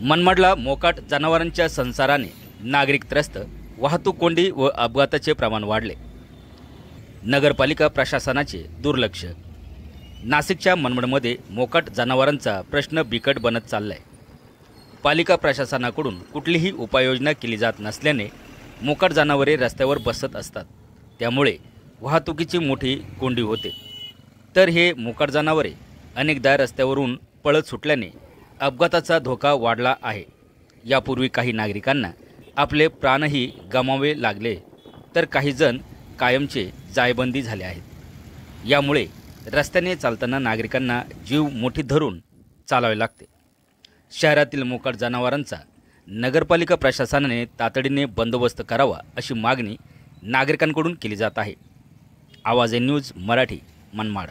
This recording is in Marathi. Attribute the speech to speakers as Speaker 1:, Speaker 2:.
Speaker 1: मनमाडला मोकाट जनावरांच्या संसाराने नागरिक त्रस्त, वाहतूक कोंडी व अपघाताचे प्रमाण वाढले। नगरपालिका प्रशासनाचे दुर्लक्ष। नाशिकच्या मनमाडमध्ये मोकाट जनावरांचा प्रश्न बिकट बनत चाललाय। पालिका प्रशासनाकडून कुठलीही उपाययोजना केली जात नसल्याने मोकाट जनावरे रस्त्यावर बसत असतात, त्यामुळे वाहतुकीची मोठी कोंडी होते। तर हे मोकाट जनावरे अनेकदा रस्त्यावरून पळत सुटल्याने अपघाताचा धोका वाढला आहे। यापूर्वी काही नागरिकांना आपले प्राणही गमावे लागले, तर काही जण कायमचे जायबंदी झाले आहेत। यामुळे रस्त्याने चालताना नागरिकांना जीव मुठीत धरून चालावे लागते। शहरातील मोकाट जनावरांचा नगरपालिका प्रशासनाने तातडीने बंदोबस्त करावा अशी मागणी नागरिकांकडून केली जात आहे। आवाज न्यूज मराठी, मनमाड।